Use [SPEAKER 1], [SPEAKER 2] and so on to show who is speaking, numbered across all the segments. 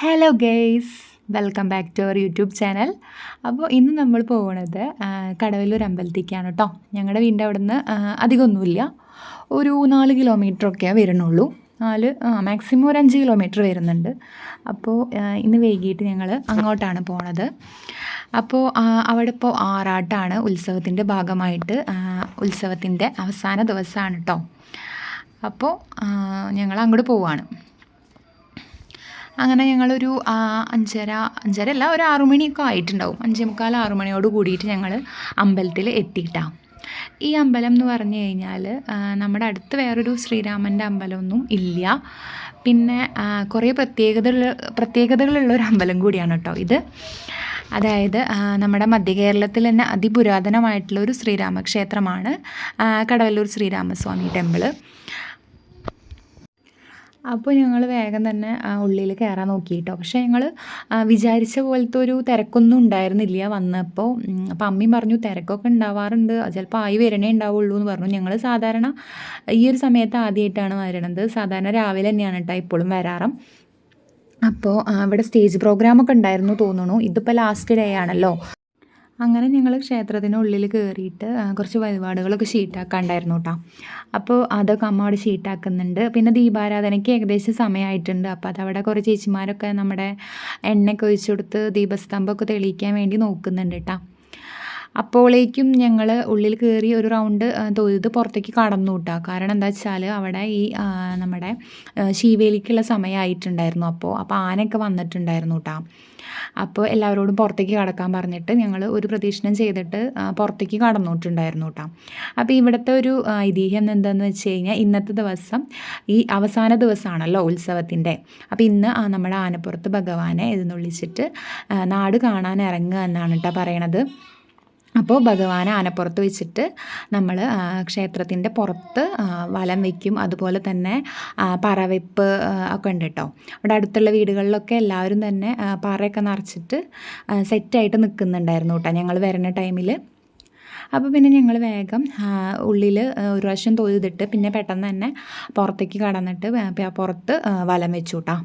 [SPEAKER 1] Hello guys, welcome back to our YouTube channel. അപ്പോൾ ഇന്ന് നമ്മൾ പോകുന്നത് കടവല്ലൂർ അമ്പലത്തേക്കാണ് കേട്ടോ. ഞങ്ങളുടെ വീടിൻ്റെ അവിടെ നിന്ന് അധികമൊന്നുമില്ല, ഒരു 4 കിലോമീറ്ററൊക്കെ വരുന്നുള്ളൂ. മാക്സിമം ഒരു 5 കിലോമീറ്റർ വരുന്നുണ്ട്. അപ്പോൾ ഇന്ന് വൈകിട്ട് ഞങ്ങൾ അങ്ങോട്ടാണ് പോണത്. അപ്പോൾ അവിടെ ഇപ്പോൾ ആറാട്ടാണ്, ഉത്സവത്തിൻ്റെ ഭാഗമായിട്ട് ഉത്സവത്തിൻ്റെ അവസാന ദിവസമാണ് കേട്ടോ. അപ്പോൾ ഞങ്ങൾ അങ്ങോട്ട് പോവുകയാണ്. അങ്ങനെ ഞങ്ങളൊരു 5:30 അല്ല, ഒരു 6 മണിയൊക്കെ ആയിട്ടുണ്ടാവും. 5:45 6 മണിയോട് കൂടിയിട്ട് ഞങ്ങൾ അമ്പലത്തിൽ എത്തിയിട്ടാണ്. ഈ അമ്പലം എന്ന് പറഞ്ഞു കഴിഞ്ഞാൽ നമ്മുടെ അടുത്ത് വേറൊരു ശ്രീരാമൻ്റെ അമ്പലമൊന്നും ഇല്ല. പിന്നെ കുറേ പ്രത്യേകതകളുള്ള ഒരു അമ്പലം കൂടിയാണ് കേട്ടോ ഇത്. അതായത് നമ്മുടെ മധ്യ കേരളത്തിൽ തന്നെ അതിപുരാതനമായിട്ടുള്ള ഒരു ശ്രീരാമക്ഷേത്രമാണ് കടവല്ലൂർ ശ്രീരാമസ്വാമി ടെമ്പിൾ. അപ്പോൾ ഞങ്ങൾ വേഗം തന്നെ ഉള്ളിൽ കയറാൻ നോക്കി കേട്ടോ. പക്ഷേ ഞങ്ങൾ വിചാരിച്ച പോലത്തെ ഒരു തിരക്കൊന്നും ഉണ്ടായിരുന്നില്ല വന്നപ്പോൾ. അപ്പോൾ അമ്മയും പറഞ്ഞു തിരക്കൊക്കെ ഉണ്ടാവാറുണ്ട്, ചിലപ്പോൾ ആയി വരണേ ഉണ്ടാവുള്ളൂ എന്ന് പറഞ്ഞു. ഞങ്ങൾ സാധാരണ ഈ ഒരു സമയത്ത് ആദ്യമായിട്ടാണ് വരണത്. സാധാരണ രാവിലെ തന്നെയാണ് കേട്ടോ ഇപ്പോഴും വരാറും. അപ്പോൾ ഇവിടെ സ്റ്റേജ് പ്രോഗ്രാമൊക്കെ ഉണ്ടായിരുന്നു തോന്നുന്നു. ഇതിപ്പോൾ ലാസ്റ്റ് ഡേ ആണല്ലോ. അങ്ങനെ ഞങ്ങൾ ക്ഷേത്രത്തിനുള്ളിൽ കയറിയിട്ട് കുറച്ച് വഴിപാടുകളൊക്കെ ഷീട്ടാക്കാണ്ടായിരുന്നു കേട്ടോ. അപ്പോൾ അതൊക്കെ അമ്മ അവിടെ ഷീട്ടാക്കുന്നുണ്ട്. പിന്നെ ദീപാരാധനയ്ക്ക് ഏകദേശം സമയമായിട്ടുണ്ട്. അപ്പോൾ അതവിടെ കുറേ ചേച്ചിമാരൊക്കെ നമ്മുടെ എണ്ണയൊക്കെ ഒഴിച്ചു കൊടുത്ത് ദീപസ്തംഭമൊക്കെ തെളിയിക്കാൻ വേണ്ടി നോക്കുന്നുണ്ട് കേട്ടോ. അപ്പോഴേക്കും ഞങ്ങൾ ഉള്ളിൽ കയറി ഒരു റൗണ്ട് തൊഴുത് പുറത്തേക്ക് കടന്നു കേട്ടോ. കാരണം എന്താ വെച്ചാൽ അവിടെ ഈ നമ്മുടെ ശീവേലിക്കുള്ള സമയമായിട്ടുണ്ടായിരുന്നു. അപ്പോൾ ആനയൊക്കെ വന്നിട്ടുണ്ടായിരുന്നു കേട്ടോ. അപ്പോൾ എല്ലാവരോടും പുറത്തേക്ക് കടക്കാൻ പറഞ്ഞിട്ട് ഞങ്ങൾ ഒരു പ്രദക്ഷിണം ചെയ്തിട്ട് പുറത്തേക്ക് കടന്നിട്ടുണ്ടായിരുന്നു കേട്ടോ. അപ്പോൾ ഇവിടുത്തെ ഒരു ഐതിഹ്യം എന്താണെന്ന് വെച്ച് കഴിഞ്ഞാൽ, ഇന്നത്തെ ദിവസം ഈ അവസാന ദിവസമാണല്ലോ ഉത്സവത്തിൻ്റെ. അപ്പോൾ ഇന്ന് നമ്മുടെ ആനപ്പുറത്ത് ഭഗവാനെ എഴുന്നള്ളിച്ചിട്ട് നാട് കാണാൻ ഇറങ്ങുക എന്നാണ് കേട്ടോ പറയണത്. അപ്പോൾ ഭഗവാനെ ആനപ്പുറത്ത് വെച്ചിട്ട് നമ്മൾ ക്ഷേത്രത്തിൻ്റെ പുറത്ത് വലം വയ്ക്കും. അതുപോലെ തന്നെ പറവെപ്പ് ഒക്കെ ഉണ്ട് കേട്ടോ. അവിടെ അടുത്തുള്ള വീടുകളിലൊക്കെ എല്ലാവരും തന്നെ പറയൊക്കെ നിറച്ചിട്ട് സെറ്റായിട്ട് നിൽക്കുന്നുണ്ടായിരുന്നു കേട്ടോ ഞങ്ങൾ വരുന്ന ടൈമിൽ. അപ്പോൾ പിന്നെ ഞങ്ങൾ വേഗം ഉള്ളിൽ ഒരു പ്രാവശ്യം തൊഴുതിട്ട് പിന്നെ പെട്ടെന്ന് തന്നെ പുറത്തേക്ക് കടന്നിട്ട് പുറത്ത് വലം വെച്ചു കേട്ടോ.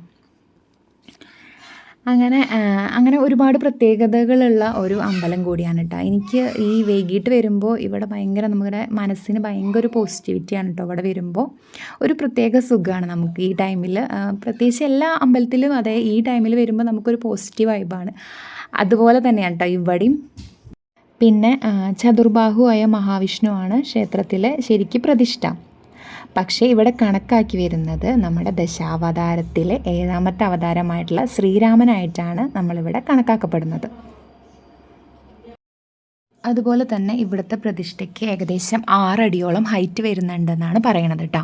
[SPEAKER 1] അങ്ങനെ ഒരുപാട് പ്രത്യേകതകളുള്ള ഒരു അമ്പലം കൂടിയാണ് കേട്ടോ. എനിക്ക് ഈ വൈകിട്ട് വരുമ്പോൾ ഇവിടെ ഭയങ്കര നമ്മുടെ മനസ്സിന് ഭയങ്കര ഒരു പോസിറ്റിവിറ്റിയാണ് കേട്ടോ. ഇവിടെ വരുമ്പോൾ ഒരു പ്രത്യേക സുഖമാണ് നമുക്ക് ഈ ടൈമിൽ. പ്രത്യേകിച്ച് എല്ലാ അമ്പലത്തിലും അതെ, ഈ ടൈമിൽ വരുമ്പോൾ നമുക്കൊരു പോസിറ്റീവ് വൈബാണ്. അതുപോലെ തന്നെയാണ് കേട്ടോ ഇവിടെയും. പിന്നെ ചതുർബാഹുവായ മഹാവിഷ്ണുവാണ് ക്ഷേത്രത്തിലെ ശരിക്കും പ്രതിഷ്ഠ. പക്ഷേ ഇവിടെ കണക്കാക്കി വരുന്നത് നമ്മുടെ ദശാവതാരത്തിലെ 7ാമത്തെ അവതാരമായിട്ടുള്ള ശ്രീരാമനായിട്ടാണ് നമ്മളിവിടെ കണക്കാക്കപ്പെടുന്നത്. അതുപോലെ തന്നെ ഇവിടുത്തെ പ്രതിഷ്ഠയ്ക്ക് ഏകദേശം 6 അടിയോളം ഹൈറ്റ് വരുന്നുണ്ടെന്നാണ് പറയണത് കേട്ടോ.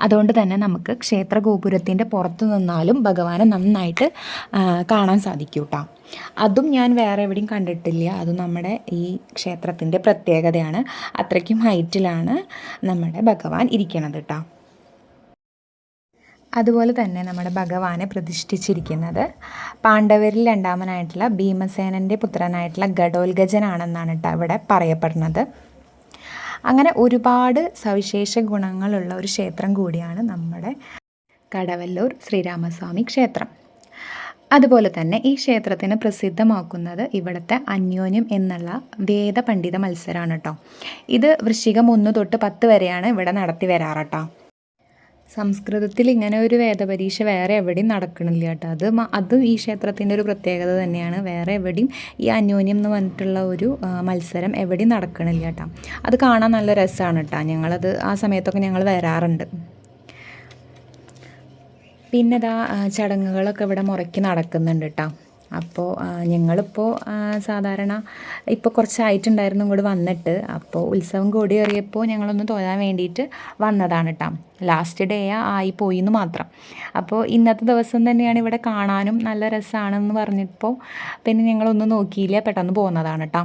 [SPEAKER 1] അതുകൊണ്ട് തന്നെ നമുക്ക് ക്ഷേത്ര ഗോപുരത്തിൻ്റെ പുറത്ത് നിന്നാലും ഭഗവാനെ നന്നായിട്ട് കാണാൻ സാധിക്കും കേട്ടോ. അതും ഞാൻ വേറെ എവിടെയും കണ്ടിട്ടില്ല. അതും നമ്മുടെ ഈ ക്ഷേത്രത്തിൻ്റെ പ്രത്യേകതയാണ്. അത്രയ്ക്കും ഹൈറ്റിലാണ് നമ്മുടെ ഭഗവാൻ ഇരിക്കണത് കേട്ടോ. അതുപോലെ തന്നെ നമ്മുടെ ഭഗവാനെ പ്രതിഷ്ഠിച്ചിരിക്കുന്നത് പാണ്ഡവരിൽ 2ാമനായിട്ടുള്ള ഭീമസേനൻ്റെ പുത്രനായിട്ടുള്ള ഘടോത്കചനാണെന്നാണ് കേട്ടോ ഇവിടെ പറയപ്പെടുന്നത്. അങ്ങനെ ഒരുപാട് സവിശേഷ ഗുണങ്ങളുള്ള ഒരു ക്ഷേത്രം കൂടിയാണ് നമ്മുടെ കടവല്ലൂർ ശ്രീരാമസ്വാമി ക്ഷേത്രം. അതുപോലെ തന്നെ ഈ ക്ഷേത്രത്തിന് പ്രസിദ്ധമാക്കുന്നത് ഇവിടുത്തെ അന്യോന്യം എന്നുള്ള വേദപണ്ഡിത മത്സരമാണ് കേട്ടോ. ഇത് വൃശ്ചികം 1 തൊട്ട് 10 വരെയാണ് ഇവിടെ നടത്തി വരാറ് കേട്ടോ. സംസ്കൃതത്തിൽ ഇങ്ങനെ ഒരു വേദപരീക്ഷ വേറെ എവിടെയും നടക്കണില്ല കേട്ടോ. അതും ഈ ക്ഷേത്രത്തിൻ്റെ ഒരു പ്രത്യേകത തന്നെയാണ്. വേറെ എവിടെയും ഈ അന്യോന്യം എന്ന് പറഞ്ഞിട്ടുള്ള ഒരു മത്സരം എവിടെയും നടക്കണില്ല കേട്ടോ. അത് കാണാൻ നല്ല രസമാണ് കേട്ടോ. ഞങ്ങളത് ആ സമയത്തൊക്കെ ഞങ്ങൾ വരാറുണ്ട്. പിന്നെ ചടങ്ങുകളൊക്കെ ഇവിടെ മുറയ്ക്ക് നടക്കുന്നുണ്ട് കേട്ടോ. അപ്പോൾ ഞങ്ങളിപ്പോൾ സാധാരണ ഇപ്പോൾ കുറച്ചായിട്ടുണ്ടായിരുന്നു ഇങ്ങോട്ട് വന്നിട്ട്. അപ്പോൾ ഉത്സവം കൊടിയേറിയപ്പോൾ ഞങ്ങളൊന്ന് തൊഴാൻ വേണ്ടിയിട്ട് വന്നതാണ് കേട്ടോ. ലാസ്റ്റ് ഡേ ആയിപ്പോയി എന്ന് മാത്രം. അപ്പോൾ ഇന്നത്തെ ദിവസം തന്നെയാണ് ഇവിടെ കാണാനും നല്ല രസമാണെന്ന് പറഞ്ഞപ്പോൾ പിന്നെ ഞങ്ങളൊന്നും നോക്കിയില്ല, പെട്ടെന്ന് പോകുന്നതാണ് കേട്ടോ.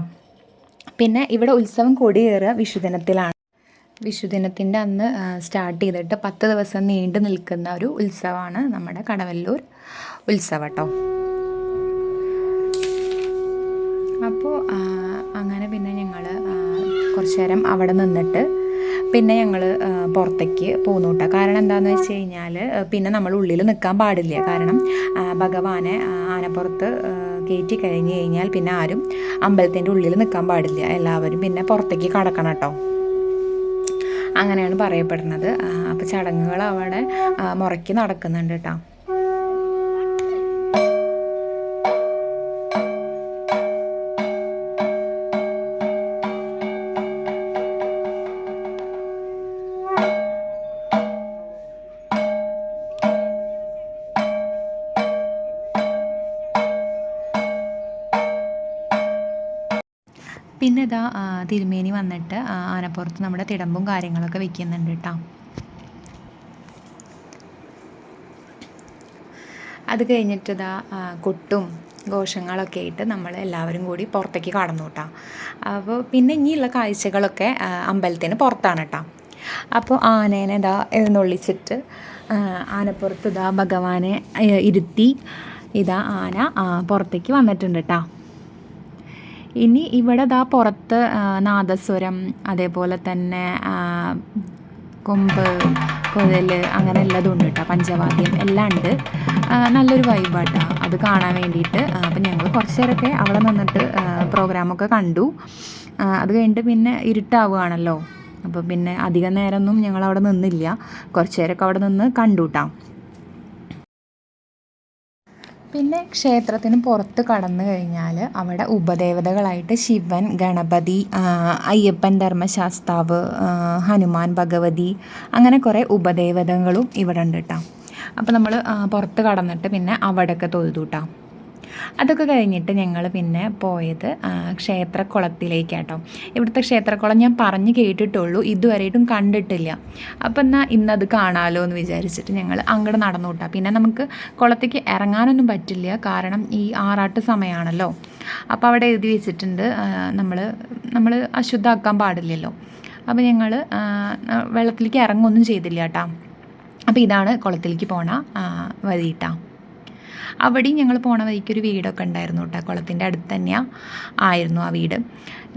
[SPEAKER 1] പിന്നെ ഇവിടെ ഉത്സവം കൊടിയേറുക വിഷുദിനത്തിലാണ്. വിഷുദിനത്തിൻ്റെ അന്ന് സ്റ്റാർട്ട് ചെയ്തിട്ട് 10 ദിവസം നീണ്ടു നിൽക്കുന്ന ഒരു ഉത്സവമാണ് നമ്മുടെ കടവല്ലൂർ ഉത്സവം കേട്ടോ. അപ്പോൾ അങ്ങനെ പിന്നെ ഞങ്ങൾ കുറച്ച് നേരം അവിടെ നിന്നിട്ട് പിന്നെ ഞങ്ങൾ പുറത്തേക്ക് പോന്നു കേട്ടോ. കാരണം എന്താണെന്ന് വെച്ച് കഴിഞ്ഞാൽ പിന്നെ നമ്മൾ ഉള്ളിൽ നിൽക്കാൻ പാടില്ല. കാരണം ഭഗവാനെ ആനപ്പുറത്ത് കയറ്റി കഴിഞ്ഞ് കഴിഞ്ഞാൽ പിന്നെ ആരും അമ്പലത്തിൻ്റെ ഉള്ളിൽ നിൽക്കാൻ പാടില്ല. എല്ലാവരും പിന്നെ പുറത്തേക്ക് കടക്കണം കേട്ടോ. അങ്ങനെയാണ് പറയപ്പെടുന്നത്. അപ്പോൾ ചടങ്ങുകൾ അവിടെ മുറയ്ക്ക് നടക്കുന്നുണ്ട് കേട്ടോ. പിന്നെ ഇതാ തിരുമേനി വന്നിട്ട് ആനപ്പുറത്ത് നമ്മുടെ തിടമ്പും കാര്യങ്ങളൊക്കെ വെക്കുന്നുണ്ട് കേട്ടോ. അത് കഴിഞ്ഞിട്ട് ഇതാ കൊട്ടും ഘോഷങ്ങളൊക്കെ ആയിട്ട് നമ്മൾ എല്ലാവരും കൂടി പുറത്തേക്ക് കടന്നു കേട്ടോ. അപ്പോൾ പിന്നെ ഇനിയുള്ള കാഴ്ചകളൊക്കെ അമ്പലത്തിന് പുറത്താണ് കേട്ടോ. അപ്പോൾ ആനേനെ ഇതാ എഴുന്നള്ളിച്ചിട്ട് ആനപ്പുറത്ത് ഇതാ ഭഗവാനെ ഇരുത്തി ഇതാ ആന പുറത്തേക്ക് വന്നിട്ടുണ്ട് കേട്ടോ. ഇനി ഇവിടെ ദാ പുറത്ത് നാദസ്വരം, അതേപോലെ തന്നെ കൊമ്പ്, കുഴൽ, അങ്ങനെ എല്ലാതും ഉണ്ട് കേട്ടോ. പഞ്ചവാദ്യം എല്ലാം ഉണ്ട്. നല്ലൊരു വൈബാട്ടോ അത് കാണാൻ വേണ്ടിയിട്ട്. അപ്പം ഞങ്ങൾ കുറച്ച് നേരമൊക്കെ അവിടെ നിന്നിട്ട് പ്രോഗ്രാമൊക്കെ കണ്ടു. അത് കഴിഞ്ഞിട്ട് പിന്നെ ഇരുട്ടാവുകയാണല്ലോ. അപ്പോൾ പിന്നെ അധികം നേരമൊന്നും ഞങ്ങളവിടെ നിന്നില്ല. കുറച്ച് നേരമൊക്കെ അവിടെ നിന്ന് കണ്ടു കേട്ടോ. പിന്നെ ക്ഷേത്രത്തിന് പുറത്ത് കടന്നു കഴിഞ്ഞാൽ അവിടെ ഉപദേവതകളായിട്ട് ശിവൻ, ഗണപതി, അയ്യപ്പൻ ധർമ്മശാസ്താവ്, ഹനുമാൻ, ഭഗവതി, അങ്ങനെ കുറേ ഉപദേവതകളും ഇവിടെ ഉണ്ട് കേട്ടോ. അപ്പോൾ നമ്മൾ പുറത്ത് കടന്നിട്ട് പിന്നെ അവിടെയൊക്കെ തൊഴുതു കേട്ടോ. അതൊക്കെ കഴിഞ്ഞിട്ട് ഞങ്ങൾ പിന്നെ പോയത് ക്ഷേത്രക്കുളത്തിലേക്കാട്ടോ. ഇവിടുത്തെ ക്ഷേത്രക്കുളം ഞാൻ പറഞ്ഞ് കേട്ടിട്ടുള്ളൂ, ഇതുവരെയായിട്ടും കണ്ടിട്ടില്ല. അപ്പം എന്നാൽ ഇന്നത് കാണാമല്ലോ എന്ന് വിചാരിച്ചിട്ട് ഞങ്ങൾ അങ്ങോട്ട് നടന്നു കിട്ടാം. പിന്നെ നമുക്ക് കുളത്തേക്ക് ഇറങ്ങാനൊന്നും പറ്റില്ല, കാരണം ഈ ആറാട്ട് സമയമാണല്ലോ. അപ്പോൾ അവിടെ എഴുതി വെച്ചിട്ടുണ്ട് നമ്മൾ അശുദ്ധമാക്കാൻ പാടില്ലല്ലോ. അപ്പോൾ ഞങ്ങൾ വെള്ളത്തിലേക്ക് ഇറങ്ങുമൊന്നും ചെയ്തില്ല കേട്ടോ. അപ്പോൾ ഇതാണ് കുളത്തിലേക്ക് പോണ വഴി കേട്ടോ. അവിടെയും ഞങ്ങൾ പോണ വഴിക്കൊരു വീടൊക്കെ ഉണ്ടായിരുന്നു കേട്ടോ. കുളത്തിൻ്റെ അടുത്ത് തന്നെയാണ് ആയിരുന്നു ആ വീട്.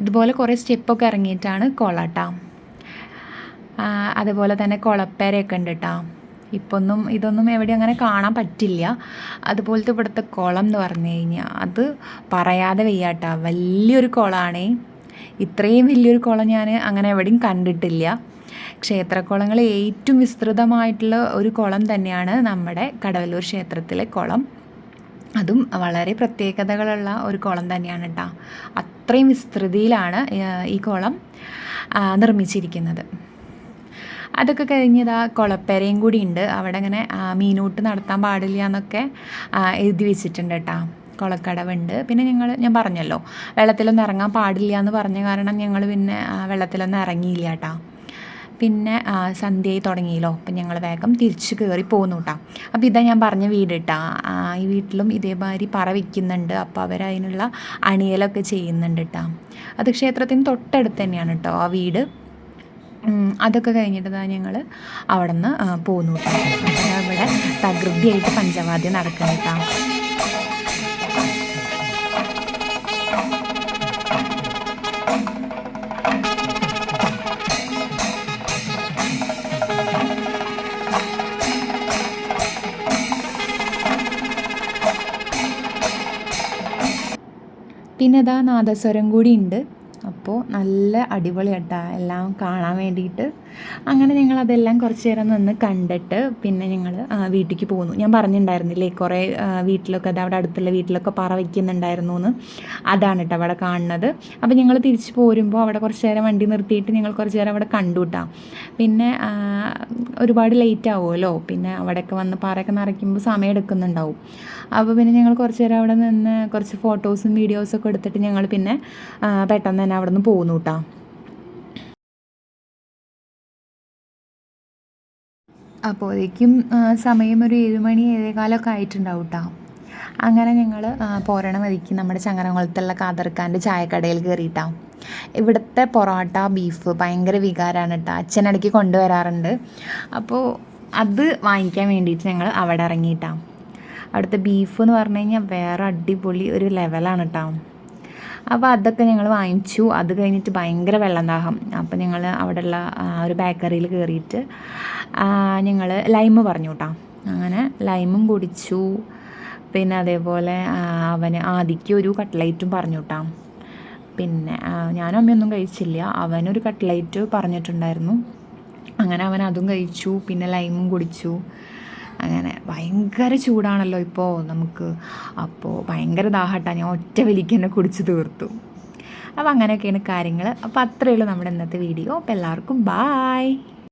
[SPEAKER 1] ഇതുപോലെ കുറേ സ്റ്റെപ്പൊക്കെ ഇറങ്ങിയിട്ടാണ് കുളം കേട്ടോ. അതുപോലെ തന്നെ കുളപ്പേരയൊക്കെ ഉണ്ട് കേട്ടോ. ഇതൊന്നും എവിടെയും അങ്ങനെ കാണാൻ പറ്റില്ല. അതുപോലത്തെ ഇവിടുത്തെ കുളം എന്ന് പറഞ്ഞു കഴിഞ്ഞാൽ അത് പറയാതെ വയ്യാട്ടോ. വലിയൊരു കുളമാണേ. ഇത്രയും വലിയൊരു കുളം ഞാൻ അങ്ങനെ എവിടെയും കണ്ടിട്ടില്ല. ക്ഷേത്രക്കുളങ്ങൾ ഏറ്റവും വിസ്തൃതമായിട്ടുള്ള ഒരു കുളം തന്നെയാണ് നമ്മുടെ കടവല്ലൂർ ക്ഷേത്രത്തിലെ കുളം. അതും വളരെ പ്രത്യേകതകളുള്ള ഒരു കുളം തന്നെയാണ് കേട്ടോ. അത്രയും വിസ്തൃതിയിലാണ് ഈ കുളം നിർമ്മിച്ചിരിക്കുന്നത്. അതൊക്കെ കഴിഞ്ഞതാ കുളപ്പേരയും കൂടി ഉണ്ട്. അവിടെ ഇങ്ങനെ മീനൂട്ട് നടത്താൻ പാടില്ല എന്നൊക്കെ എഴുതി വെച്ചിട്ടുണ്ട് കേട്ടോ. കുളക്കടവുണ്ട്. പിന്നെ ഞാൻ പറഞ്ഞല്ലോ വെള്ളത്തിലൊന്നും ഇറങ്ങാൻ പാടില്ല എന്ന് പറഞ്ഞ കാരണം ഞങ്ങൾ പിന്നെ വെള്ളത്തിലൊന്നും ഇറങ്ങിയില്ല കേട്ടോ. പിന്നെ സന്ധ്യയായി തുടങ്ങിയല്ലോ. അപ്പം ഞങ്ങൾ വേഗം തിരിച്ച് കയറി പോന്നു കേട്ടോ. അപ്പോൾ ഇതാ ഞാൻ പറഞ്ഞ വീട് കേട്ടോ. ഈ വീട്ടിലും ഇതേമാതിരി പറ വയ്ക്കുന്നുണ്ട്. അപ്പോൾ അവരതിനുള്ള അണിയലൊക്കെ ചെയ്യുന്നുണ്ട് കേട്ടോ. അത് ക്ഷേത്രത്തിന് തൊട്ടടുത്ത് തന്നെയാണ് കേട്ടോ ആ വീട്. അതൊക്കെ കഴിഞ്ഞിട്ട് ഞങ്ങൾ അവിടെ നിന്ന് പോന്നു കേട്ടോ. അപ്പോൾ അവിടെ തകൃതിയായിട്ട് പഞ്ചവാദ്യം നടക്കുന്നു കേട്ടോ. പിന്നെ ഇതാ നാദസ്വരം കൂടി ഉണ്ട്. അപ്പോൾ നല്ല അടിപൊളി കേട്ടോ എല്ലാം കാണാൻ വേണ്ടിയിട്ട്. അങ്ങനെ ഞങ്ങളതെല്ലാം കുറച്ച് നേരം നിന്ന് കണ്ടിട്ട് പിന്നെ ഞങ്ങൾ വീട്ടിലേക്ക് പോന്നു. ഞാൻ പറഞ്ഞിട്ടുണ്ടായിരുന്നില്ലേ കുറേ വീട്ടിലൊക്കെ അവിടെ അടുത്തുള്ള വീട്ടിലൊക്കെ പറ വയ്ക്കുന്നുണ്ടായിരുന്നു എന്ന്. അതാണ് കേട്ടോ അവിടെ കാണുന്നത്. അപ്പോൾ ഞങ്ങൾ തിരിച്ച് പോരുമ്പോൾ അവിടെ കുറച്ച് നേരം വണ്ടി നിർത്തിയിട്ട് ഞങ്ങൾ കുറച്ച് നേരം അവിടെ കണ്ടു കേട്ടോ. പിന്നെ ഒരുപാട് ലേറ്റ് ആവുമല്ലോ. പിന്നെ അവിടെയൊക്കെ വന്ന് പാറയൊക്കെ നിറയ്ക്കുമ്പോൾ സമയം എടുക്കുന്നുണ്ടാവും. അപ്പോൾ പിന്നെ ഞങ്ങൾ കുറച്ച് നേരം അവിടെ നിന്ന് കുറച്ച് ഫോട്ടോസും വീഡിയോസൊക്കെ എടുത്തിട്ട് ഞങ്ങൾ പിന്നെ പെട്ടെന്ന് തന്നെ അവിടെ നിന്ന് പോന്നു കേട്ടോ. അപ്പോഴേക്കും സമയം ഒരു 7 മണി 7:15 ആയിട്ടുണ്ടാവും കേട്ടോ. അങ്ങനെ ഞങ്ങൾ പോരണ വഴിക്ക് നമ്മുടെ ചങ്ങരംകുളത്തുള്ള കാദർഖാൻ്റെ ചായക്കടയിൽ കയറിയിട്ടാണ്. ഇവിടുത്തെ പൊറോട്ട ബീഫ് ഭയങ്കര വികാരമാണ് കേട്ടോ. അച്ഛനിടയ്ക്ക് കൊണ്ടുവരാറുണ്ട്. അപ്പോൾ അത് വാങ്ങിക്കാൻ വേണ്ടിയിട്ട് ഞങ്ങൾ അവിടെ ഇറങ്ങിയിട്ടാണ്. അവിടുത്തെ ബീഫ് എന്ന് പറഞ്ഞു കഴിഞ്ഞാൽ വേറെ അടിപൊളി ഒരു ലെവലാണ് കേട്ടോ. അപ്പോൾ അതൊക്കെ ഞങ്ങൾ വാങ്ങിച്ചു. അത് കഴിഞ്ഞിട്ട് ഭയങ്കര വെള്ളം ദാഹം. അപ്പോൾ ഞങ്ങൾ അവിടെയുള്ള ഒരു ബേക്കറിയിൽ കയറിയിട്ട് ഞങ്ങൾ ലൈമ് പറഞ്ഞു കേട്ടോ. അങ്ങനെ ലൈമും കുടിച്ചു. പിന്നെ അതേപോലെ അവന് ആദിക്ക് ഒരു കട്ട്ലൈറ്റും പറഞ്ഞു കേട്ടോ. പിന്നെ ഞാനും അമ്മയൊന്നും കഴിച്ചില്ല. അവനൊരു കട്ട്ലൈറ്റ് പറഞ്ഞിട്ടുണ്ടായിരുന്നു. അങ്ങനെ അവൻ അതും കഴിച്ചു. പിന്നെ ലൈമും കുടിച്ചു. അങ്ങനെ ഭയങ്കര ചൂടാണല്ലോ ഇപ്പോൾ നമുക്ക്. അപ്പോൾ ഭയങ്കര ദാഹട്ടാ. ഞാൻ ഒറ്റ വലിക്ക് തന്നെ കുടിച്ച് തീർത്തു. അപ്പോൾ അങ്ങനെയൊക്കെയാണ് കാര്യങ്ങൾ. അപ്പോൾ അത്രയേ ഉള്ളൂ നമ്മുടെ ഇന്നത്തെ വീഡിയോ. അപ്പോൾ എല്ലാവർക്കും ബായ്.